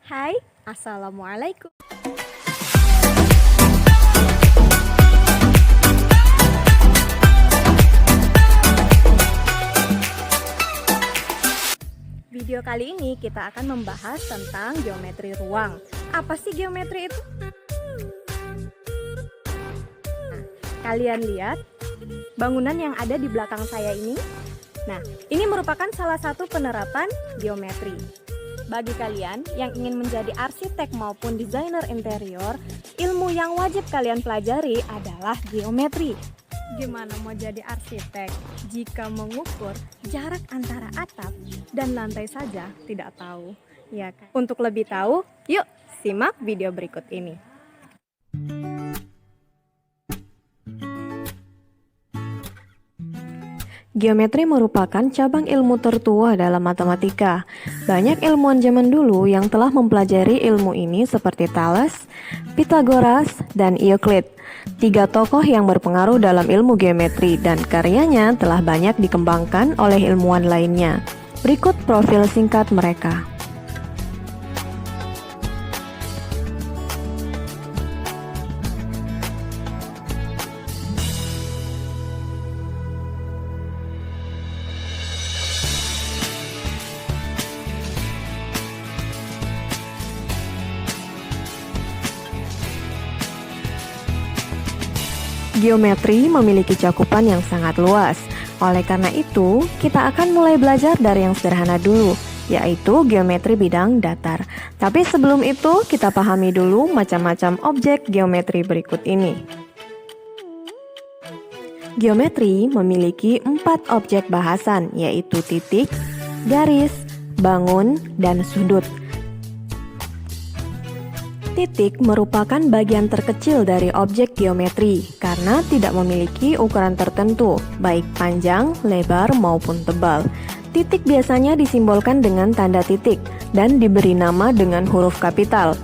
Hai, Assalamualaikum. Video kali ini kita akan membahas tentang geometri ruang. Apa sih geometri itu? Nah, kalian lihat bangunan yang ada di belakang saya ini? Nah, ini merupakan salah satu penerapan geometri. Bagi kalian yang ingin menjadi arsitek maupun desainer interior, ilmu yang wajib kalian pelajari adalah geometri. Gimana mau jadi arsitek jika mengukur jarak antara atap dan lantai saja tidak tahu, ya kan? Untuk lebih tahu, yuk simak video berikut ini. Geometri merupakan cabang ilmu tertua dalam matematika. Banyak ilmuwan zaman dulu yang telah mempelajari ilmu ini seperti Thales, Pythagoras, dan Euclid. Tiga tokoh yang berpengaruh dalam ilmu geometri dan karyanya telah banyak dikembangkan oleh ilmuwan lainnya. Berikut profil singkat mereka. Geometri memiliki cakupan yang sangat luas. Oleh karena itu, kita akan mulai belajar dari yang sederhana dulu, yaitu geometri bidang datar. Tapi sebelum itu, kita pahami dulu macam-macam objek geometri berikut ini. Geometri memiliki 4 objek bahasan, yaitu titik, garis, bangun, dan sudut. Titik merupakan bagian terkecil dari objek geometri karena tidak memiliki ukuran tertentu, baik panjang, lebar, maupun tebal. Titik biasanya disimbolkan dengan tanda titik dan diberi nama dengan huruf kapital.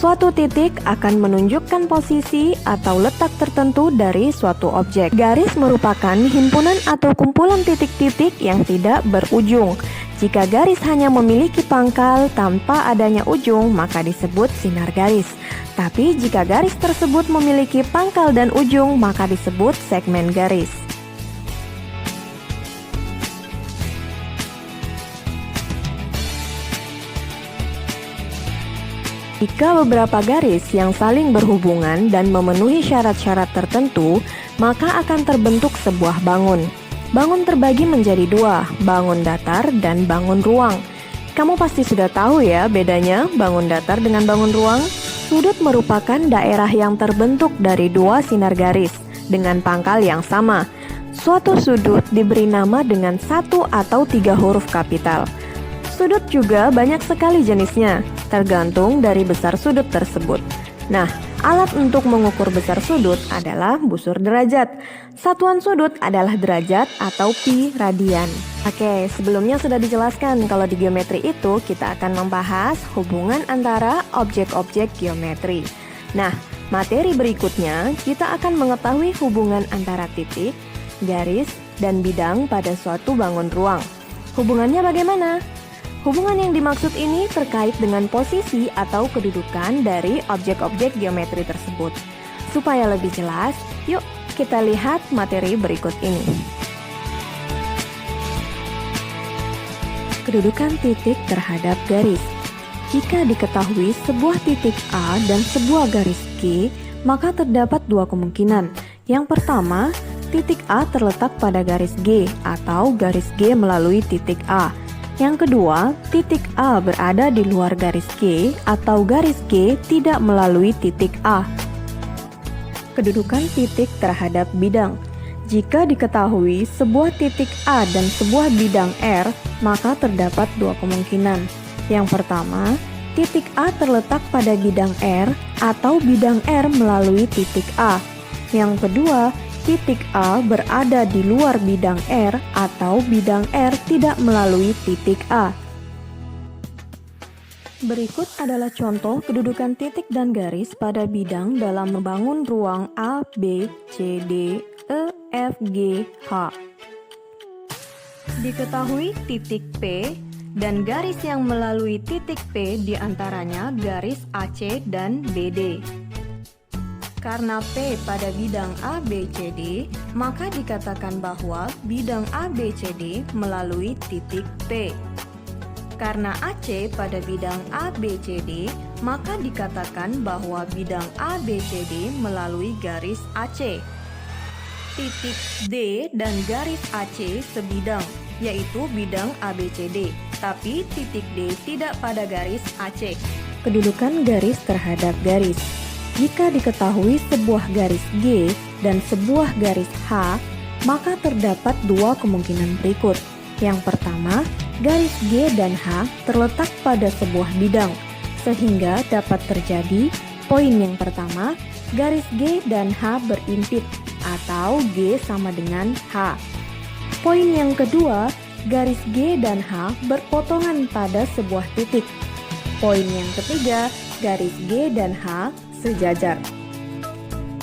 Suatu titik akan menunjukkan posisi atau letak tertentu dari suatu objek. Garis merupakan himpunan atau kumpulan titik-titik yang tidak berujung. Jika garis hanya memiliki pangkal tanpa adanya ujung, maka disebut sinar garis. Tapi jika garis tersebut memiliki pangkal dan ujung, maka disebut segmen garis. Jika beberapa garis yang saling berhubungan dan memenuhi syarat-syarat tertentu, maka akan terbentuk sebuah bangun. Bangun terbagi menjadi 2, bangun datar dan bangun ruang. Kamu pasti sudah tahu ya bedanya bangun datar dengan bangun ruang? Sudut merupakan daerah yang terbentuk dari 2 sinar garis dengan pangkal yang sama. Suatu sudut diberi nama dengan 1 atau 3 huruf kapital. Sudut juga banyak sekali jenisnya, tergantung dari besar sudut tersebut. Nah, alat untuk mengukur besar sudut adalah busur derajat. Satuan sudut adalah derajat atau pi radian. Oke, sebelumnya sudah dijelaskan kalau di geometri itu kita akan membahas hubungan antara objek-objek geometri. Nah, materi berikutnya kita akan mengetahui hubungan antara titik, garis, dan bidang pada suatu bangun ruang. Hubungannya bagaimana? Hubungan yang dimaksud ini terkait dengan posisi atau kedudukan dari objek-objek geometri tersebut. Supaya lebih jelas, yuk kita lihat materi berikut ini. Kedudukan titik terhadap garis. Jika diketahui sebuah titik A dan sebuah garis G, maka terdapat 2 kemungkinan. Yang pertama, titik A terletak pada garis G atau garis G melalui titik A. Yang kedua, titik A berada di luar garis G atau garis G tidak melalui titik A. Kedudukan titik terhadap bidang. Jika diketahui sebuah titik A dan sebuah bidang R, maka terdapat 2 kemungkinan. Yang pertama, titik A terletak pada bidang R atau bidang R melalui titik A. Yang kedua, titik A berada di luar bidang R atau bidang R tidak melalui titik A. Berikut adalah contoh kedudukan titik dan garis pada bidang dalam membangun ruang A, B, C, D, E, F, G, H. Diketahui titik P dan garis yang melalui titik P diantaranya garis AC dan BD. Karena P pada bidang ABCD, maka dikatakan bahwa bidang ABCD melalui titik P. Karena AC pada bidang ABCD, maka dikatakan bahwa bidang ABCD melalui garis AC. Titik D dan garis AC sebidang, yaitu bidang ABCD, tapi titik D tidak pada garis AC. Kedudukan garis terhadap garis. Jika diketahui sebuah garis G dan sebuah garis H, maka terdapat dua kemungkinan berikut. Yang pertama, garis G dan H terletak pada sebuah bidang, sehingga dapat terjadi poin yang pertama, garis G dan H berimpit, atau G sama dengan H. Poin yang kedua, garis G dan H berpotongan pada sebuah titik. Poin yang ketiga, garis G dan H sejajar.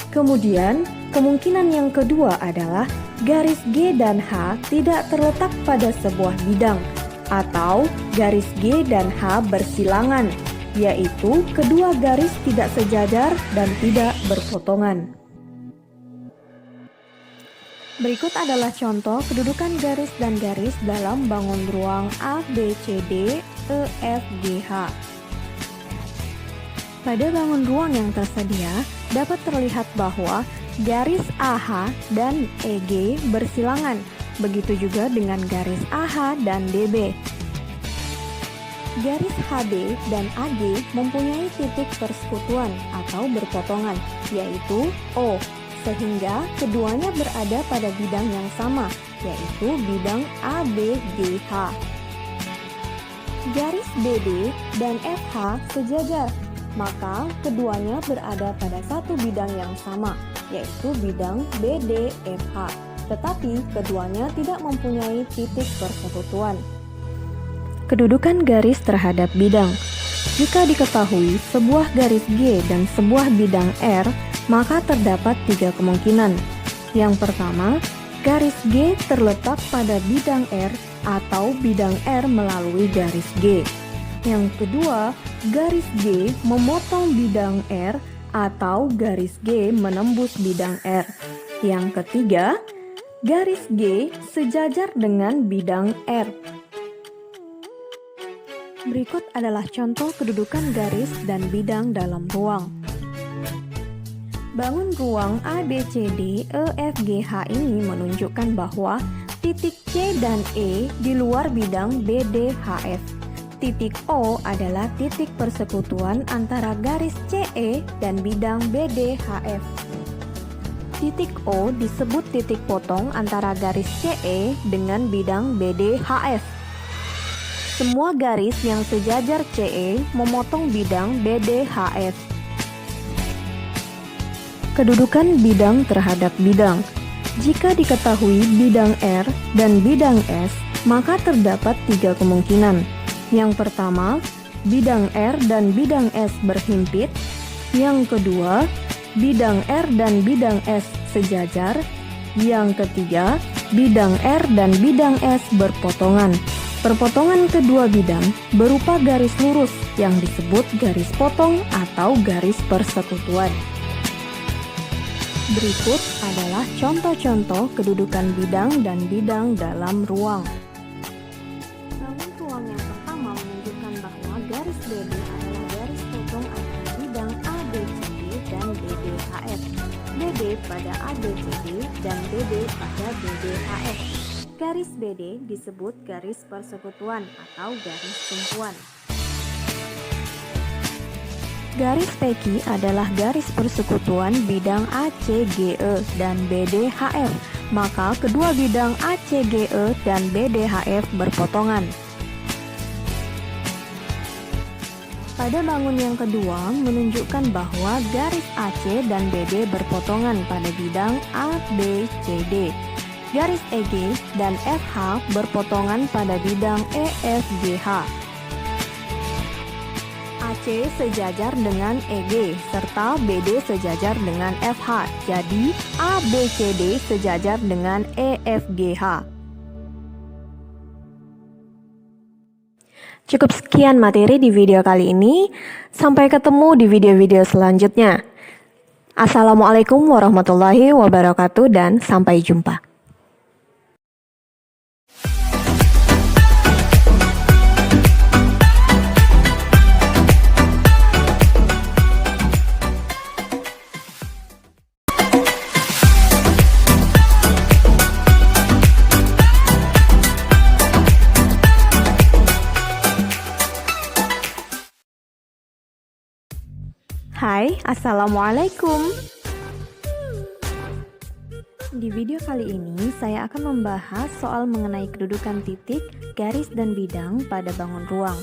Kemudian, kemungkinan yang kedua adalah garis G dan H tidak terletak pada sebuah bidang, atau garis G dan H bersilangan, yaitu kedua garis tidak sejajar dan tidak berpotongan. Berikut adalah contoh kedudukan garis dan garis dalam bangun ruang A, B, C, D, E, F, G, H. Pada bangun ruang yang tersedia, dapat terlihat bahwa garis AH dan EG bersilangan, begitu juga dengan garis AH dan DB. Garis HB dan AG mempunyai titik persekutuan atau berpotongan, yaitu O, sehingga keduanya berada pada bidang yang sama, yaitu bidang ABGH. Garis BD dan FH sejajar, maka keduanya berada pada satu bidang yang sama, yaitu bidang BDFH, tetapi keduanya tidak mempunyai titik persekutuan. Kedudukan garis terhadap bidang. Jika diketahui sebuah garis G dan sebuah bidang R, maka terdapat tiga kemungkinan. Yang pertama, garis G terletak pada bidang R atau bidang R melalui garis G. Yang kedua, garis G memotong bidang R atau garis G menembus bidang R. Yang ketiga, garis G sejajar dengan bidang R. Berikut adalah contoh kedudukan garis dan bidang dalam ruang. Bangun ruang ABCD EFGH ini menunjukkan bahwa titik C dan E di luar bidang BDHF. Titik O adalah titik persekutuan antara garis CE dan bidang BDHF. Titik O disebut titik potong antara garis CE dengan bidang BDHF. Semua garis yang sejajar CE memotong bidang BDHF. Kedudukan bidang terhadap bidang. Jika diketahui bidang R dan bidang S, maka terdapat tiga kemungkinan. Yang pertama, bidang R dan bidang S berhimpit. Yang kedua, bidang R dan bidang S sejajar. Yang ketiga, bidang R dan bidang S berpotongan. Perpotongan kedua bidang berupa garis lurus yang disebut garis potong atau garis persekutuan. Berikut adalah contoh-contoh kedudukan bidang dan bidang dalam ruang. Bangun ruang yang pertama menunjukkan bahwa garis BD adalah garis potong antara bidang ABCD dan BDHF. BD pada ABCD dan BD pada BDHF. Garis BD disebut garis persekutuan atau garis tumpuan. Garis PQ adalah garis persekutuan bidang ACGE dan BDHF, maka kedua bidang ACGE dan BDHF berpotongan. Pada bangun yang kedua menunjukkan bahwa garis AC dan BD berpotongan pada bidang ABCD. Garis EG dan FH berpotongan pada bidang EFGH. AC sejajar dengan EG serta BD sejajar dengan FH. Jadi ABCD sejajar dengan EFGH. Cukup sekian materi di video kali ini. Sampai ketemu di video-video selanjutnya. Assalamualaikum warahmatullahi wabarakatuh dan sampai jumpa. Hai, Assalamualaikum. Di video kali ini saya akan membahas soal mengenai kedudukan titik, garis, dan bidang pada bangun ruang.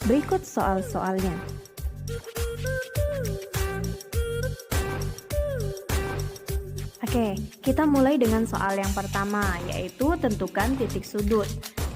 Berikut soal-soalnya. Oke, kita mulai dengan soal yang pertama, yaitu tentukan titik sudut.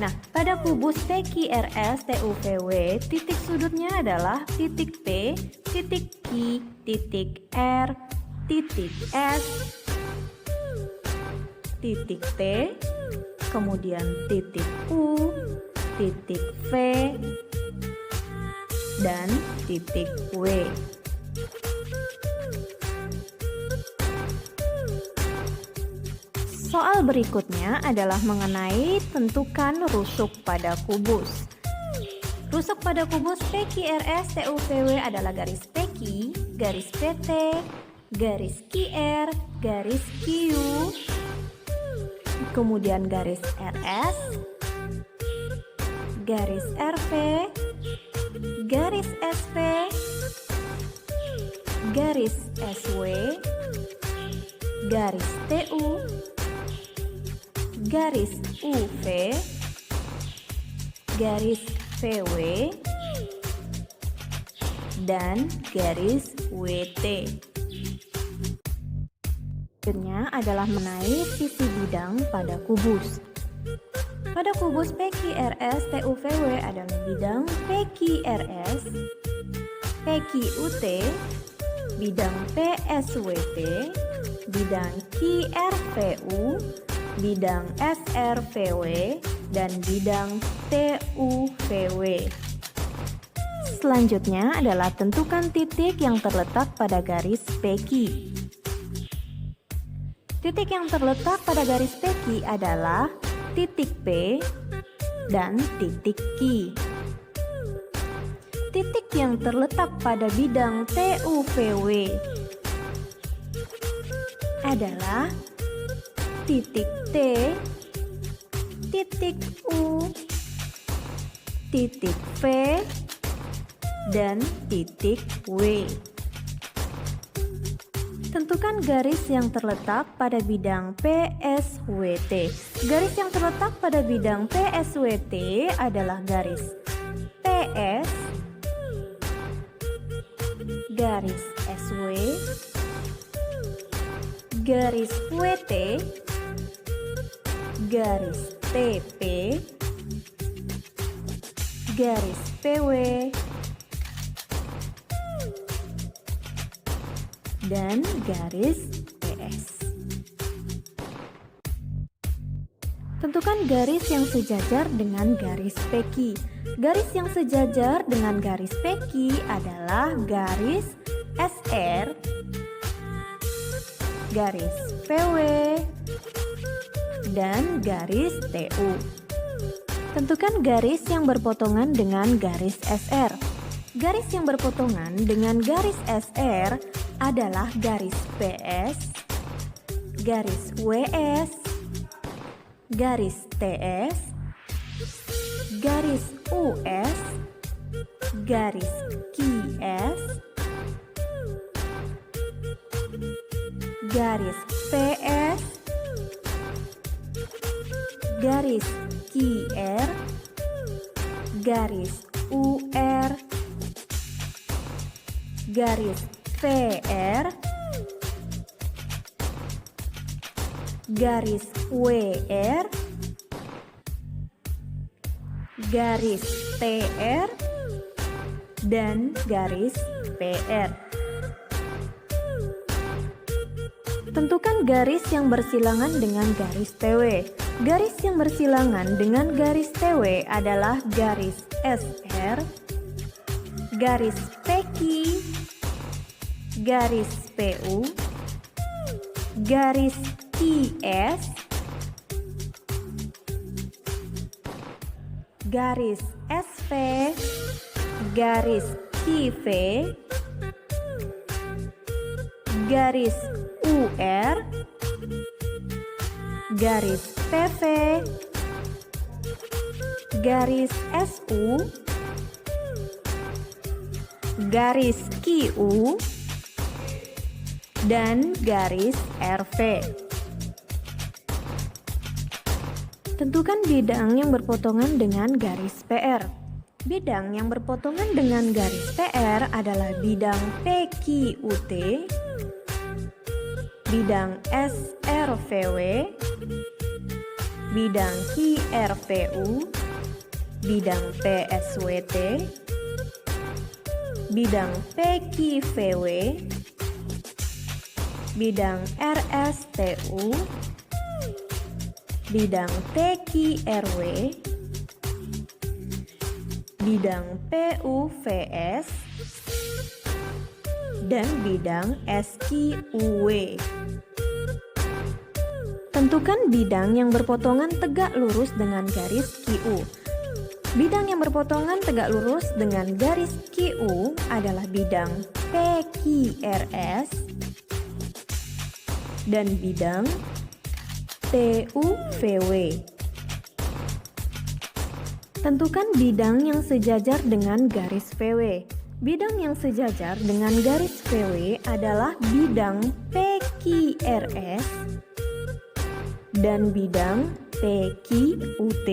Nah, pada kubus PQRS TUVW, titik sudutnya adalah titik P, titik Q, titik R, titik S, titik T, kemudian titik U, titik V, dan titik W. Soal berikutnya adalah mengenai tentukan rusuk pada kubus. Rusuk pada kubus PQRS TUVW adalah garis PQ, garis PT, garis QR, garis QU, kemudian garis RS, garis RV, garis SP, garis SW, garis TU, garis UV, garis VW, dan garis WT. Selanjutnya adalah mengenai sisi bidang pada kubus. Pada kubus PQRS TUVW adalah bidang PQRS, PQUT, bidang PSWT, bidang QRVU, bidang SRVW, dan bidang TUVW. Selanjutnya adalah tentukan titik yang terletak pada garis PQ. Titik yang terletak pada garis PQ adalah titik P dan titik Q. Titik yang terletak pada bidang TUVW adalah titik T, titik U, titik V, dan titik W. Tentukan garis yang terletak pada bidang PSWT. Garis yang terletak pada bidang PSWT adalah garis PS, garis SW, garis WT, garis TP, garis PW, dan garis PS. Tentukan garis yang sejajar dengan garis PQ. Garis yang sejajar dengan garis PQ adalah garis SR, garis VW, dan garis TU. Tentukan garis yang berpotongan dengan garis SR. Garis yang berpotongan dengan garis SR adalah garis PS, garis WS, garis TS, garis US, garis QS, garis PS, garis QR, garis UR, garis VR, garis WR, garis TR, dan garis PR. Tentukan garis yang bersilangan dengan garis TW. Garis yang bersilangan dengan garis TW adalah garis SR, PR, garis PQ, garis PU, garis QS, garis SV, garis QV, garis UR, garis PV, garis SU, garis QU, dan garis RV. Tentukan bidang yang berpotongan dengan garis PR. Bidang yang berpotongan dengan garis PR adalah bidang PQUT, bidang SRVW, bidang QRVU, bidang PSWT, bidang PQVW, bidang RSTU, bidang TQRW, bidang PUVS, dan bidang SQW. Tentukan bidang yang berpotongan tegak lurus dengan garis QU. Bidang yang berpotongan tegak lurus dengan garis QU adalah bidang PQRS dan bidang TUVW. Tentukan bidang yang sejajar dengan garis VW. Bidang yang sejajar dengan garis VW adalah bidang PQRS dan bidang PQUT.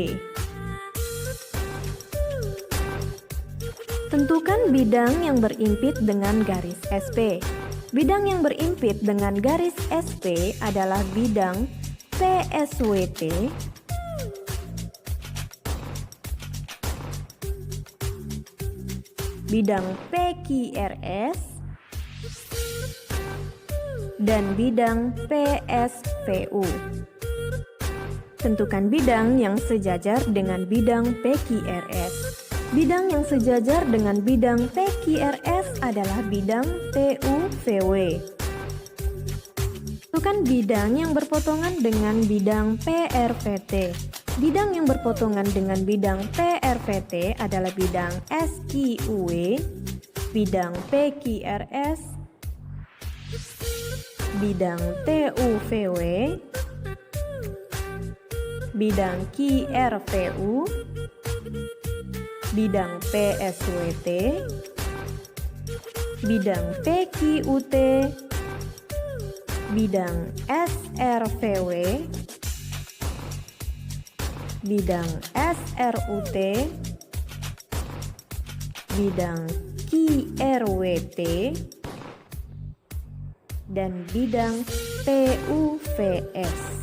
Tentukan bidang yang berimpit dengan garis SP. Bidang yang berimpit dengan garis SP adalah bidang PSWT, bidang PQRS, dan bidang PSVU. Tentukan bidang yang sejajar dengan bidang PQRS. Bidang yang sejajar dengan bidang PQRS adalah bidang TUVW. Tentukan bidang yang berpotongan dengan bidang PRVT. Bidang yang berpotongan dengan bidang PRVT adalah bidang SQW, bidang PQRS, bidang TUVW, bidang QRVU, bidang PSWT, bidang PQUT, bidang SRVW, bidang SRUT, bidang QRWT, dan bidang PUVS.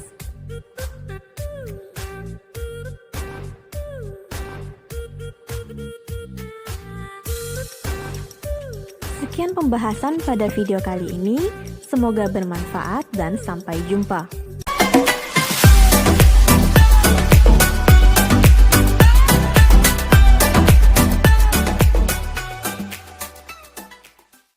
Sekian pembahasan pada video kali ini. Semoga bermanfaat dan sampai jumpa.